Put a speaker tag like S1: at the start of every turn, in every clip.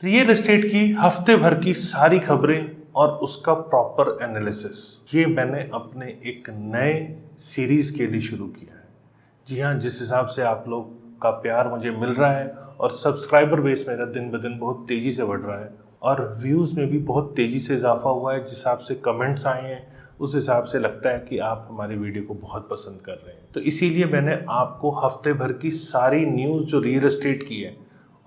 S1: Real estate की हफ्ते भर की सारी खबरें और उसका प्रॉपर एनालिसिस ये मैंने अपने एक नए सीरीज के लिए शुरू किया है। जी हाँ, जिस हिसाब से आप लोग का प्यार मुझे मिल रहा है और सब्सक्राइबर बेस मेरा दिन ब दिन बहुत तेज़ी से बढ़ रहा है और व्यूज़ में भी बहुत तेज़ी से इजाफा हुआ है, जिस हिसाब से कमेंट्स आए हैं उस हिसाब से लगता है कि आप हमारी वीडियो को बहुत पसंद कर रहे हैं। तो इसीलिए मैंने आपको हफ्ते भर की सारी न्यूज़ जो रियल एस्टेट की है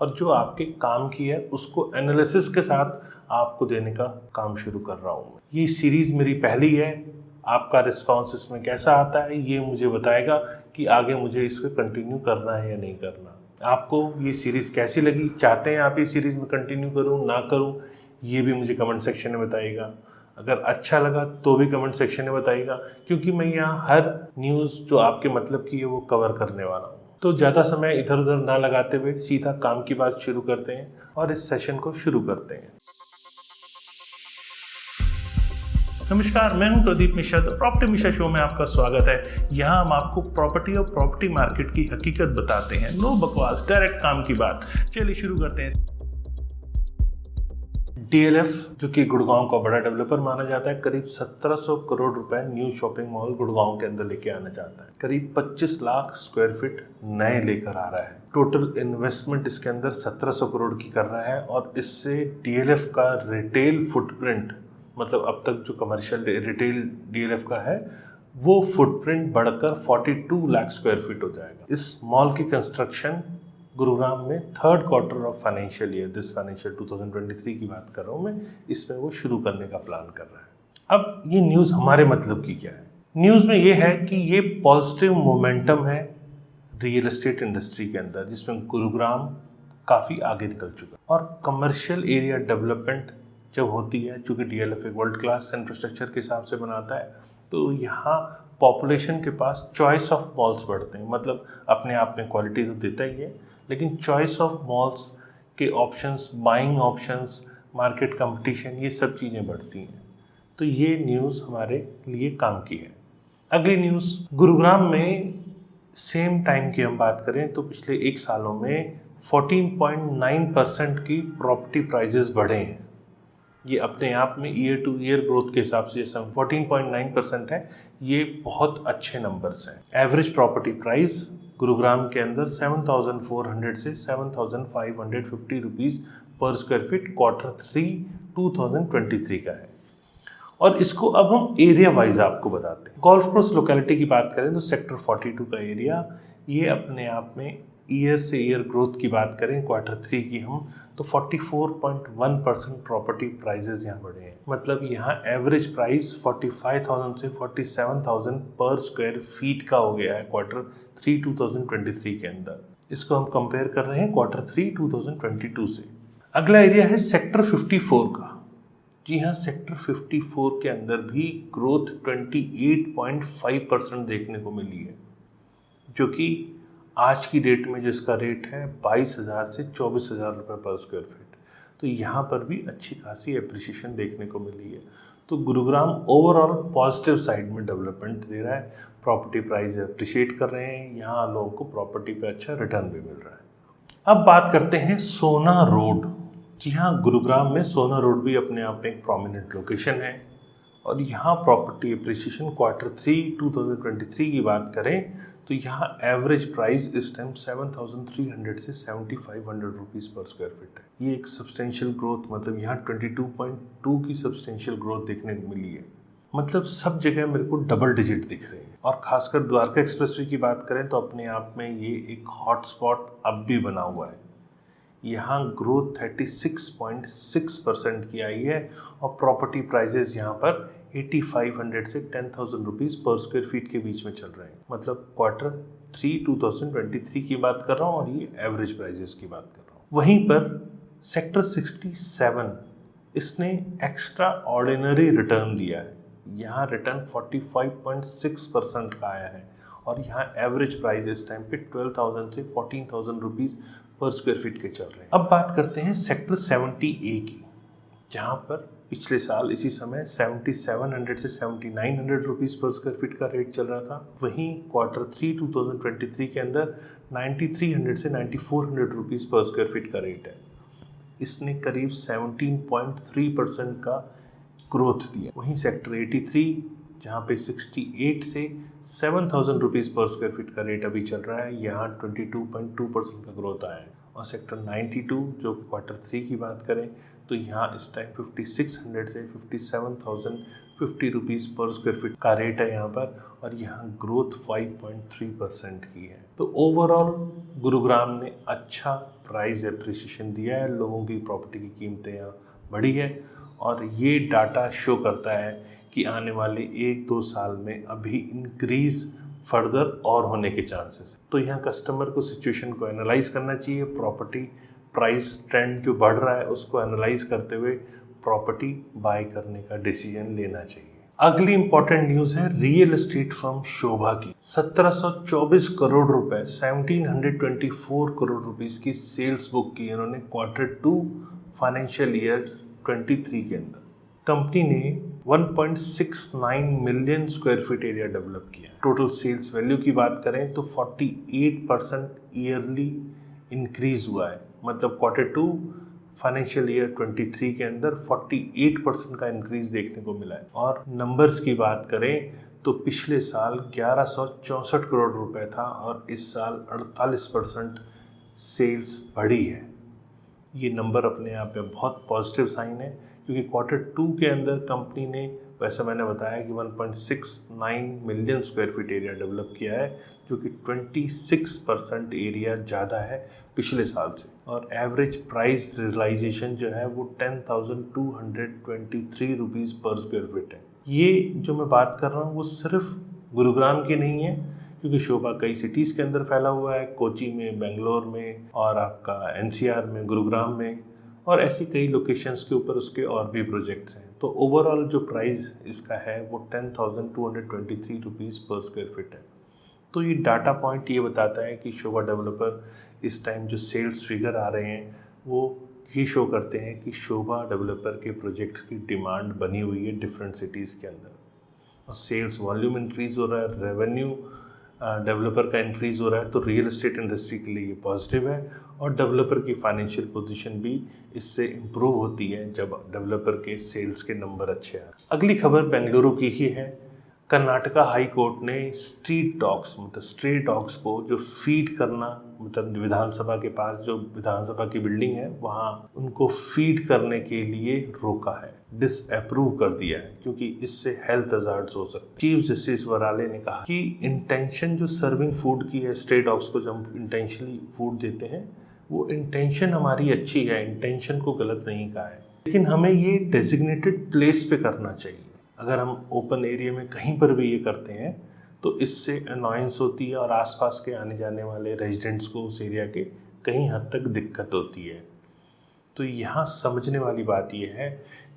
S1: और जो आपके काम की है उसको एनालिसिस के साथ आपको देने का काम शुरू कर रहा हूँ। ये सीरीज़ मेरी पहली है। आपका रिस्पांस इसमें कैसा आता है ये मुझे बताएगा कि आगे मुझे इसको कंटिन्यू करना है या नहीं करना। आपको ये सीरीज़ कैसी लगी, चाहते हैं आप ये सीरीज़ में कंटिन्यू करूँ ना करूँ, ये भी मुझे कमेंट सेक्शन में बताइएगा। अगर अच्छा लगा तो भी कमेंट सेक्शन में बताइएगा, क्योंकि मैं यहाँ हर न्यूज़ जो आपके मतलब की है वो कवर करने वाला हूँ। तो ज़्यादा समय इधर उधर ना लगाते हुए सीधा काम की बात शुरू करते हैं और इस सेशन को शुरू करते हैं। नमस्कार, मैं हूं प्रदीप मिश्रा। तो प्रॉपर्टी मिश्रा शो में आपका स्वागत है। यहाँ हम आपको प्रॉपर्टी और प्रॉपर्टी मार्केट की हकीकत बताते हैं। नो बकवास, डायरेक्ट काम की बात। चलिए शुरू करते हैं। DLF जो कि गुड़गांव का बड़ा डेवलपर माना जाता है, करीब 1700 करोड़ रुपए न्यू शॉपिंग मॉल गुड़गांव के अंदर लेके आना चाहता है। करीब 25 लाख स्क्वायर फीट नए लेकर आ रहा है। टोटल इन्वेस्टमेंट इसके अंदर 1700 करोड़ की कर रहा है और इससे DLF का रिटेल फुटप्रिंट, मतलब अब तक जो कमर्शियल रिटेल DLF का है वो फुटप्रिंट बढ़कर 42 लाख स्क्वायर फीट हो जाएगा। इस मॉल की कंस्ट्रक्शन गुरुग्राम में third quarter of financial year, this financial 2023 की बात कर रहा हूँ मैं, इसमें वो शुरू करने का प्लान कर रहा है। अब ये न्यूज़ हमारे मतलब की क्या है? न्यूज़ में ये है कि ये पॉजिटिव मोमेंटम है रियल एस्टेट इंडस्ट्री के अंदर, जिसमें गुरुग्राम काफ़ी आगे निकल चुका है। और कमर्शियल एरिया डेवलपमेंट जब होती है, चूँकि DLF एक वर्ल्ड क्लास इंफ्रास्ट्रक्चर के हिसाब से बनाता है, तो यहाँ पॉपुलेशन के पास चॉइस ऑफ मॉल्स बढ़ते हैं। मतलब अपने आप में क्वालिटी तो देता ही है, लेकिन चॉइस ऑफ मॉल्स के options, buying options, market competition, ये सब चीज़ें बढ़ती हैं। तो ये न्यूज़ हमारे लिए काम की है। अगली न्यूज़, गुरुग्राम में सेम टाइम की हम बात करें तो पिछले 1 सालों में 14.9% की प्रॉपर्टी प्राइजेस बढ़े हैं। ये अपने आप में ईयर टू ईयर ग्रोथ के हिसाब से जैसे 14.9% है, ये बहुत अच्छे नंबर्स हैं। एवरेज प्रॉपर्टी प्राइस गुरुग्राम के अंदर 7,400 से 7,550 रुपीज़ पर स्क्वायर फीट Q3 2023 का है। और इसको अब हम एरिया वाइज आपको बताते हैं। गोल्फ कोर्स लोकेलिटी की बात करें तो सेक्टर 42 का एरिया, ये अपने आप में ईयर से ईयर ग्रोथ की बात करें Q3 की हम, तो 44.1% प्रॉपर्टी प्राइजेस यहाँ बढ़े हैं। मतलब यहाँ एवरेज प्राइस 45,000 से 47,000 पर स्क्वायर फीट का हो गया है Q3 2023 के अंदर। इसको हम कंपेयर कर रहे हैं Q3 2022 से। अगला एरिया है सेक्टर 54 का। जी हाँ, सेक्टर 54 के अंदर भी ग्रोथ 28.5% देखने को मिली है, जो कि आज की डेट में जिसका रेट है 22,000 से 24,000 रुपये पर स्क्वायर फीट। तो यहाँ पर भी अच्छी खासी एप्रिसिएशन देखने को मिली है। तो गुरुग्राम ओवरऑल पॉजिटिव साइड में डेवलपमेंट दे रहा है। प्रॉपर्टी प्राइस अप्रिशिएट कर रहे हैं, यहाँ लोगों को प्रॉपर्टी पे अच्छा रिटर्न भी मिल रहा है। अब बात करते हैं सोना रोड। जी हाँ, गुरुग्राम में सोना रोड भी अपने आप में एक प्रोमिनेंट लोकेशन है और यहाँ प्रॉपर्टी एप्रिसिएशन Q3 2023 की बात करें तो यहाँ एवरेज प्राइस इस टाइम 7,300 से 7,500 रुपीज़ पर स्क्वायर फीट है। ये एक सब्सटेंशियल ग्रोथ, मतलब यहाँ 22.2 की सब्सटेंशियल ग्रोथ देखने को मिली है। मतलब सब जगह मेरे को डबल डिजिट दिख रहे हैं। और खासकर द्वारका एक्सप्रेसवे की बात करें तो अपने आप में ये एक हॉटस्पॉट अब भी बना हुआ है। यहाँ ग्रोथ 36.6% की आई है और प्रॉपर्टी प्राइजेस यहाँ पर 8,500 से 10,000 रुपीज़ पर स्क्वायर फीट के बीच में चल रहे हैं। मतलब Q3 2023 की बात कर रहा हूँ और ये एवरेज प्राइजेस की बात कर रहा हूँ। वहीं पर सेक्टर 67, इसने एक्स्ट्रा ऑर्डिनरी रिटर्न दिया है। यहाँ रिटर्न 45.6% का आया है और यहाँ एवरेज प्राइस इस टाइम पे 12,000 से 14,000 रुपीज़ पर स्क्वायर फीट के चल रहे हैं। अब बात करते हैं सेक्टर 70A की, जहाँ पर पिछले साल इसी समय 7,700 से 7,900 रुपीज़ पर स्क्वायर फीट का रेट चल रहा था। वहीं Q3 2023 के अंदर 9,300 से 9,400 रुपीज़ पर स्क्वायर फीट का रेट है। इसने करीब 17.3% का ग्रोथ दिया। वहीं सेक्टर 83 जहाँ पे 68 से 7,000 रुपीज़ पर स्क्वायर फीट का रेट अभी चल रहा है, यहाँ 22.2% का ग्रोथ आया है। और सेक्टर 92 जो कि Q3 की बात करें तो यहाँ इस टाइम 5600 से 57,050 रुपीज़ पर स्क्वायर फीट का रेट है यहाँ पर, और यहाँ ग्रोथ 5.3% की है। तो ओवरऑल गुरुग्राम ने अच्छा प्राइस एप्रिसिएशन दिया है, लोगों की प्रॉपर्टी की कीमतें यहाँ बढ़ी है, और ये डाटा शो करता है कि आने वाले 1-2 साल में अभी इंक्रीज़ फर्दर और होने के चांसेस। तो यहाँ कस्टमर को सिचुएशन को एनालाइज करना चाहिए, प्रॉपर्टी प्राइस ट्रेंड जो बढ़ रहा है उसको एनालाइज करते हुए प्रॉपर्टी बाय करने का डिसीजन लेना चाहिए। अगली इंपॉर्टेंट न्यूज़ है रियल एस्टेट फर्म शोभा की। 1724 करोड़ रुपए 1724 करोड़ रुपीस की सेल्स बुक की इन्होंने Q2 फाइनेंशियल ईयर 23 के अंदर। कंपनी ने 1.69 million square feet area develop किया। टोटल सेल्स वैल्यू की बात करें तो 48% ईयरली इंक्रीज हुआ है, मतलब Q2 फाइनेंशियल ईयर 23 के अंदर 48% का इंक्रीज देखने को मिला है। और नंबर्स की बात करें तो पिछले साल 1164 करोड़ रुपए था और इस साल 48% सेल्स बढ़ी है। ये नंबर अपने आप में बहुत पॉजिटिव साइन है, क्योंकि Q2 के अंदर कंपनी ने, वैसे मैंने बताया कि 1.69 million square feet area develop किया है, जो कि 26% एरिया ज़्यादा है पिछले साल से। और एवरेज प्राइस रियलाइजेशन जो है वो 10,223 रुपीज़ पर स्क्वायर फीट है। ये जो मैं बात कर रहा हूँ वो सिर्फ गुरुग्राम की नहीं है, क्योंकि शोभा कई सिटीज़ के अंदर फैला हुआ है, कोची में, बेंगलोर में, और आपका NCR में, गुरुग्राम में, और ऐसी कई लोकेशंस के ऊपर उसके और भी प्रोजेक्ट्स हैं। तो ओवरऑल जो प्राइस इसका है वो 10,223 रुपीज़ पर स्क्वायर फीट है। तो ये डाटा पॉइंट ये बताता है कि शोभा डेवलपर इस टाइम जो सेल्स फिगर आ रहे हैं वो ये शो करते हैं कि शोभा डेवलपर के प्रोजेक्ट्स की डिमांड बनी हुई है डिफरेंट सिटीज़ के अंदर, और सेल्स वॉल्यूम इंक्रीज़ हो रहा है, रेवेन्यू डेवलपर का इंक्रीज़ हो रहा है। तो रियल एस्टेट इंडस्ट्री के लिए ये पॉजिटिव है, और डेवलपर की फाइनेंशियल पोजीशन भी इससे इम्प्रूव होती है जब डेवलपर के सेल्स के नंबर अच्छे आए। अगली खबर बेंगलुरु की ही है। कर्नाटका हाई कोर्ट ने स्ट्रीट डॉग्स, मतलब स्ट्रे डॉग्स को जो फीड करना, मतलब विधानसभा के पास जो विधानसभा की बिल्डिंग है वहाँ उनको फीड करने के लिए रोका है, डिसअप्रूव कर दिया है, क्योंकि इससे हेल्थ हजार्ड्स हो सकते हैं। चीफ जस्टिस वराले ने कहा कि इंटेंशन जो सर्विंग फूड की है, स्ट्रे डॉग्स को जब हम इंटेंशनली फूड देते हैं वो इंटेंशन हमारी अच्छी है, इंटेंशन को गलत नहीं कहा है, लेकिन हमें ये डेजिग्नेटेड प्लेस पे करना चाहिए। अगर हम ओपन एरिया में कहीं पर भी ये करते हैं तो इससे अनॉयंस होती है और आसपास के आने जाने वाले रेजिडेंट्स को उस एरिया के कहीं हद तक दिक्कत होती है। तो यहाँ समझने वाली बात यह है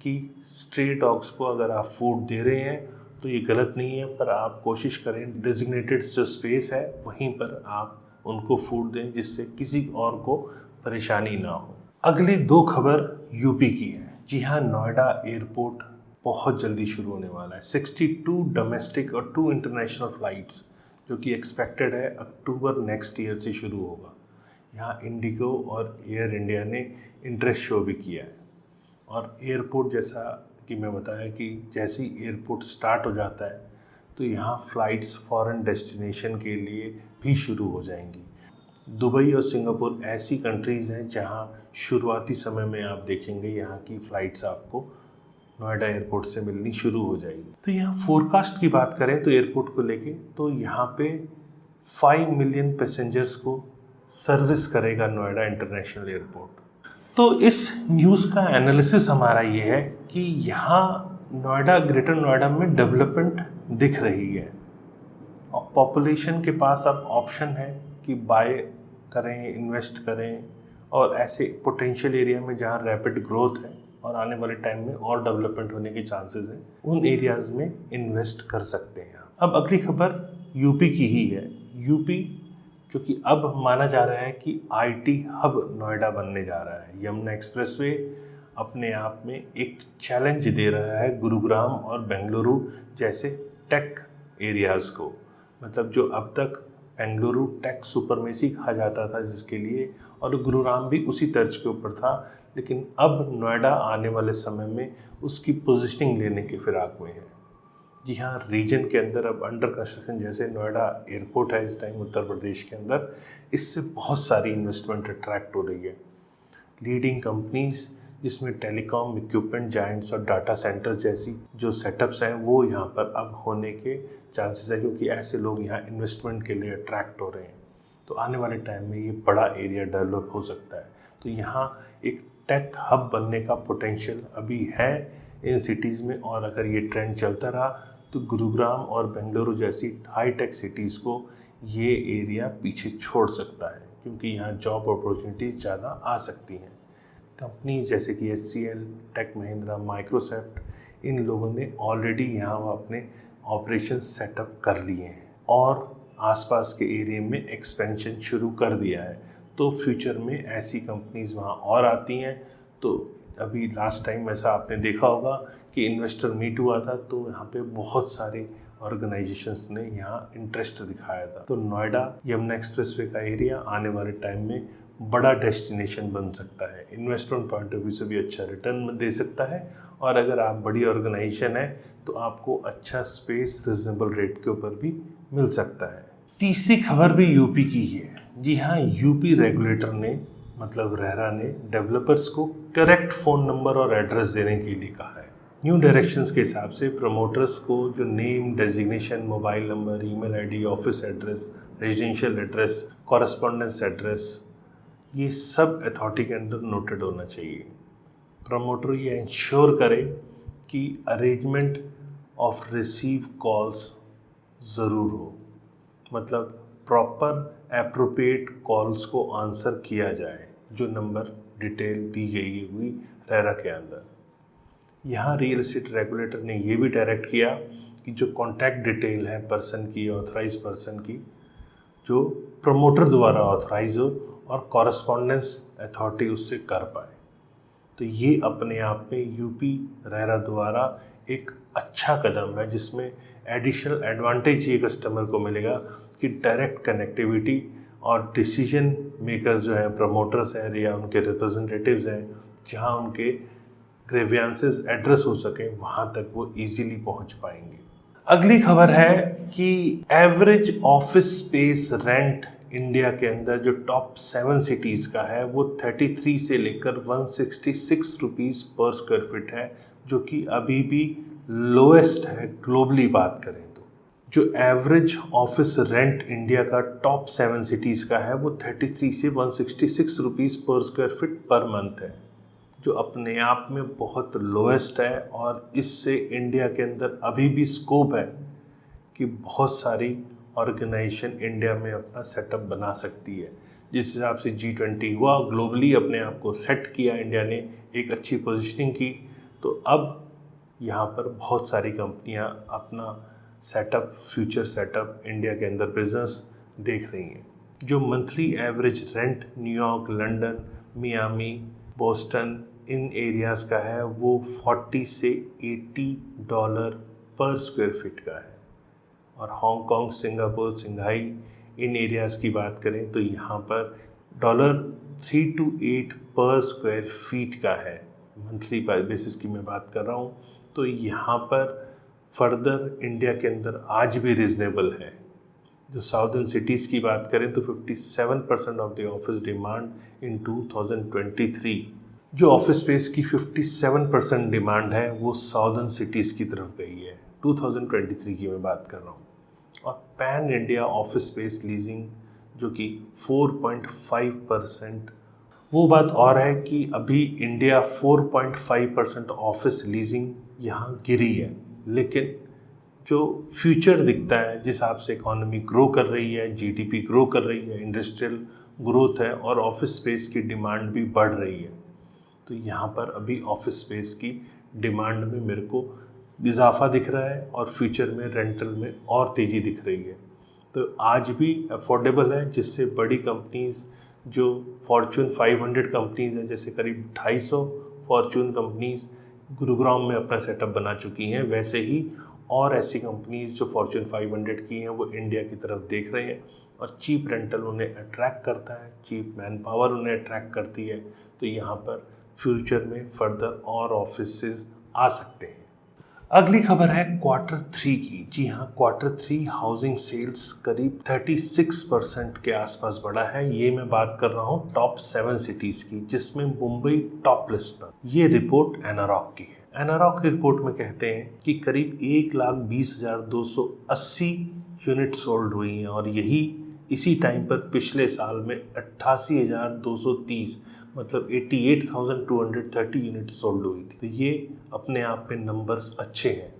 S1: कि स्ट्रे डॉग्स को अगर आप फूड दे रहे हैं तो ये गलत नहीं है, पर आप कोशिश करें डेजिग्नेटेड जो स्पेस है वहीं पर आप उनको फूड दें, जिससे किसी और को परेशानी ना हो। अगली 2 खबर यूपी की है। जी हाँ, नोएडा एयरपोर्ट बहुत जल्दी शुरू होने वाला है। 62 डोमेस्टिक और 2 इंटरनेशनल फ़्लाइट्स, जो कि एक्सपेक्टेड है अक्टूबर नेक्स्ट ईयर से शुरू होगा। यहाँ इंडिगो और एयर इंडिया ने इंटरेस्ट शो भी किया है। और एयरपोर्ट, जैसा कि मैं बताया कि जैसे ही एयरपोर्ट स्टार्ट हो जाता है तो यहाँ फ़्लाइट्स फॉरेन डेस्टिनेशन के लिए भी शुरू हो जाएंगी। दुबई और सिंगापुर ऐसी कंट्रीज़ हैं जहाँ शुरुआती समय में आप देखेंगे यहाँ की फ़्लाइट्स आपको नोएडा एयरपोर्ट से मिलनी शुरू हो जाएगी। तो यहाँ फोरकास्ट की बात करें तो एयरपोर्ट को लेके, तो यहाँ पे 5 मिलियन पैसेंजर्स को सर्विस करेगा नोएडा इंटरनेशनल एयरपोर्ट। तो इस न्यूज़ का एनालिसिस हमारा ये है कि यहाँ नोएडा, ग्रेटर नोएडा में डेवलपमेंट दिख रही है और पॉपुलेशन के पास अब ऑप्शन है कि बाय करें, इन्वेस्ट करें, और ऐसे पोटेंशियल एरिया में जहाँ रैपिड ग्रोथ है और आने वाले टाइम में और डेवलपमेंट होने के चांसेस हैं, उन एरियाज़ में इन्वेस्ट कर सकते हैं। अब अगली खबर यूपी की ही है। यूपी जो कि अब माना जा रहा है कि IT हब नोएडा बनने जा रहा है। यमुना एक्सप्रेसवे अपने आप में एक चैलेंज दे रहा है गुरुग्राम और बेंगलुरु जैसे टेक एरियाज़ को, मतलब जो अब तक बेंगलुरु टेक सुपरमेसी कहा जाता था जिसके लिए, और गुरुग्राम भी उसी तर्ज के ऊपर था। लेकिन अब नोएडा आने वाले समय में उसकी पोजीशनिंग लेने के फिराक में है। जी हाँ, रीजन के अंदर अब अंडर कंस्ट्रक्शन जैसे नोएडा एयरपोर्ट है इस टाइम उत्तर प्रदेश के अंदर, इससे बहुत सारी इन्वेस्टमेंट अट्रैक्ट हो रही है। लीडिंग कंपनीज जिसमें टेलीकॉम इक्विपमेंट जायंट्स और डाटा सेंटर्स जैसी जो सेटअप्स हैं वो यहाँ पर अब होने के चांसेस है, क्योंकि ऐसे लोग यहाँ इन्वेस्टमेंट के लिए अट्रैक्ट हो रहे हैं। तो आने वाले टाइम में ये बड़ा एरिया डेवलप हो सकता है। तो यहाँ एक टेक हब बनने का पोटेंशियल अभी है इन सिटीज़ में, और अगर ये ट्रेंड चलता रहा तो गुरुग्राम और बेंगलुरु जैसी हाई टेक सिटीज़ को ये एरिया पीछे छोड़ सकता है, क्योंकि यहाँ जॉब अपॉर्चुनिटीज़ ज़्यादा आ सकती हैं। कंपनीज जैसे कि HCL, टेक महिंद्रा, माइक्रोसॉफ्ट, इन लोगों ने ऑलरेडी यहाँ अपने ऑपरेशन सेटअप कर लिए हैं और आसपास के एरिया में एक्सपेंशन शुरू कर दिया है। तो फ्यूचर में ऐसी कंपनीज वहाँ और आती हैं। तो अभी लास्ट टाइम ऐसा आपने देखा होगा कि इन्वेस्टर मीट हुआ था, तो यहाँ पे बहुत सारे ऑर्गेनाइजेशंस ने यहाँ इंटरेस्ट दिखाया था। तो नोएडा यमुना एक्सप्रेसवे का एरिया आने वाले टाइम में बड़ा डेस्टिनेशन बन सकता है। इन्वेस्टमेंट पॉइंट ऑफ व्यू से भी अच्छा रिटर्न दे सकता है, और अगर आप बड़ी ऑर्गेनाइजेशन है तो आपको अच्छा स्पेस रिजनेबल रेट के ऊपर भी मिल सकता है। तीसरी खबर भी यूपी की है। जी हाँ, यूपी रेगुलेटर ने मतलब रेरा ने डेवलपर्स को करेक्ट फ़ोन नंबर और एड्रेस देने के लिए कहा है। न्यू डायरेक्शंस के हिसाब से प्रमोटर्स को जो name, designation, mobile number, email ID, office address, residential address, correspondence address, ये सब अथॉरिटी के अंदर नोटेड होना चाहिए। प्रमोटर ये इंश्योर करे कि अरेंजमेंट ऑफ रिसीव कॉल्स ज़रूर हो, मतलब प्रॉपर एप्रोप्रिएट कॉल्स को आंसर किया जाए जो नंबर डिटेल दी गई हुई रेरा के अंदर। यहाँ रियल एस्टेट रेगुलेटर ने ये भी डायरेक्ट किया कि जो कॉन्टैक्ट डिटेल है पर्सन की, ऑथराइज पर्सन की, जो प्रमोटर द्वारा ऑथराइज हो और कॉरेस्पॉन्डेंस अथॉरिटी उससे कर पाए। तो ये अपने आप में यूपी रेरा द्वारा एक अच्छा कदम है, जिसमें एडिशनल एडवांटेज ये कस्टमर को मिलेगा कि डायरेक्ट कनेक्टिविटी और डिसीजन मेकर जो है प्रमोटर्स हैं या उनके रिप्रेजेंटेटिव्स हैं, जहां उनके ग्रेवियांसेस एड्रेस हो सके वहां तक वो इजीली पहुंच पाएंगे। अगली खबर है कि average office space rent India के अंदर जो टॉप 7 सिटीज़ का है वो 33 से लेकर 166 रुपीज़ पर स्क्वायर फीट है, जो कि अभी भी लोएस्ट है ग्लोबली बात करें तो। जो एवरेज ऑफिस रेंट इंडिया का टॉप 7 सिटीज़ का है वो 33 से 166 रुपीज़ पर स्क्वायर फीट पर मंथ है, जो अपने आप में बहुत लोएस्ट है। और इससे इंडिया के अंदर अभी भी स्कोप है कि बहुत सारी ऑर्गेनाइजेशन इंडिया में अपना सेटअप बना सकती है। जिस हिसाब से G20 हुआ, ग्लोबली अपने आप को सेट किया, इंडिया ने एक अच्छी पोजीशनिंग की, तो अब यहाँ पर बहुत सारी कंपनियाँ अपना सेटअप, फ्यूचर सेटअप इंडिया के अंदर बिजनेस देख रही हैं। जो monthly average rent New York, London, Miami, Boston, इन एरियाज़ का है वो 40 से 80 डॉलर पर स्क्वायर फीट का है। और हांगकांग, सिंगापुर, सिंघाई, इन एरियाज़ की बात करें तो यहाँ पर $3 to 8 पर स्क्वायर फीट का है। मंथली बेसिस की मैं बात कर रहा हूँ। तो यहाँ पर फर्दर इंडिया के अंदर आज भी रिजनेबल है। जो साउदर्न सिटीज़ की बात करें तो 57% of the office demand in 2023, जो ऑफिस स्पेस की 57% डिमांड है वो साउदर्न सिटीज़ की तरफ गई है। 2023 की मैं बात कर रहा हूँ। और pan India office space leasing जो कि 4.5%, वो बात और है कि अभी इंडिया 4.5% ऑफिस लीजिंग यहाँ गिरी है, लेकिन जो फ्यूचर दिखता है जिस हिसाब से इकॉनमी ग्रो कर रही है, जीडीपी ग्रो कर रही है, इंडस्ट्रियल ग्रोथ है और ऑफिस स्पेस की डिमांड भी बढ़ रही है, तो यहाँ पर अभी ऑफिस स्पेस की डिमांड में मेरे को इजाफा दिख रहा है और फ्यूचर में रेंटल में और तेज़ी दिख रही है। तो आज भी अफोर्डेबल है, जिससे बड़ी कंपनीज़ जो फॉर्चून 500 कंपनीज़ हैं, जैसे करीब 250 फॉर्चून कंपनीज़ गुरुग्राम में अपना सेटअप बना चुकी हैं, वैसे ही और ऐसी कंपनीज़ जो फॉर्चून 500 की हैं वो इंडिया की तरफ देख रहे हैं और चीप रेंटल उन्हें अट्रैक्ट करता है, चीप मैन पावर उन्हें अट्रैक्ट करती है। तो यहाँ पर फ्यूचर में फर्दर और ऑफिसेज आ सकते हैं। अगली खबर है Q3 की। जी हाँ, Q3 हाउसिंग सेल्स करीब 36% के आसपास बढ़ा है। ये मैं बात कर रहा हूँ टॉप 7 सिटीज़ की, जिसमें मुंबई टॉप लिस्ट पर। ये रिपोर्ट एनारॉक की है। एनारॉक रिपोर्ट में कहते हैं कि करीब 1,20,280 यूनिट सोल्ड हुई हैं और यही इसी टाइम पर पिछले साल में 88,230 मतलब 88,230 यूनिट सोल्ड हुई थी। तो ये अपने आप में नंबर्स अच्छे हैं।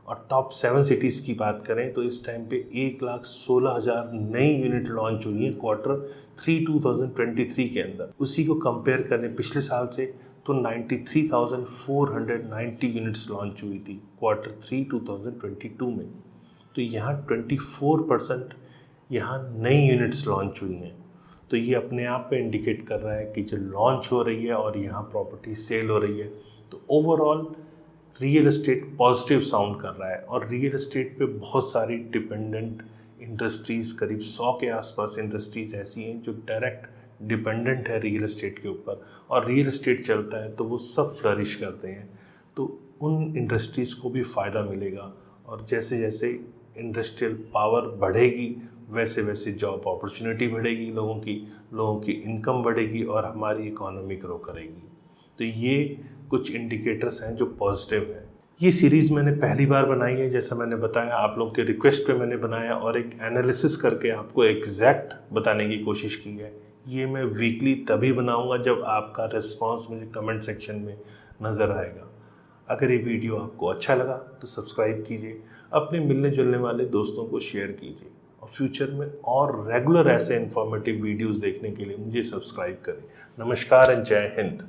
S1: और टॉप 7 सिटीज़ की बात करें तो इस टाइम पे 1,16,000 नई यूनिट लॉन्च हुई हैं Q3 2023 के अंदर। उसी को कंपेयर करें पिछले साल से तो 93,490 यूनिट्स लॉन्च हुई थी Q3 2022 में। तो यहाँ 24% यहाँ नई यूनिट्स लॉन्च हुई हैं। तो ये अपने आप पे इंडिकेट कर रहा है कि जो लॉन्च हो रही है और यहाँ प्रॉपर्टी सेल हो रही है, तो overall real estate positive sound कर रहा है। और रियल एस्टेट पे बहुत सारी डिपेंडेंट इंडस्ट्रीज़, करीब 100 के आसपास इंडस्ट्रीज़ ऐसी हैं जो डायरेक्ट डिपेंडेंट है रियल एस्टेट के ऊपर। और रियल एस्टेट चलता है तो वो सब फ्लरिश करते हैं, तो उन इंडस्ट्रीज़ को भी फ़ायदा मिलेगा। और जैसे जैसे इंडस्ट्रियल पावर बढ़ेगी वैसे वैसे जॉब अपॉर्चुनिटी बढ़ेगी, लोगों की इनकम बढ़ेगी और हमारी इकोनॉमी ग्रो करेगी। तो ये कुछ इंडिकेटर्स हैं जो पॉजिटिव हैं। ये सीरीज़ मैंने पहली बार बनाई है, जैसा मैंने बताया आप लोगों के रिक्वेस्ट पे मैंने बनाया और एक एनालिसिस करके आपको एग्जैक्ट बताने की कोशिश की है। ये मैं वीकली तभी बनाऊंगा जब आपका रिस्पांस मुझे कमेंट सेक्शन में नज़र आएगा। अगर ये वीडियो आपको अच्छा लगा तो सब्सक्राइब कीजिए, अपने मिलने जुलने वाले दोस्तों को शेयर कीजिए और फ्यूचर में और रेगुलर ऐसे इन्फॉर्मेटिव वीडियोस देखने के लिए मुझे सब्सक्राइब करें। नमस्कार एंड जय हिंद।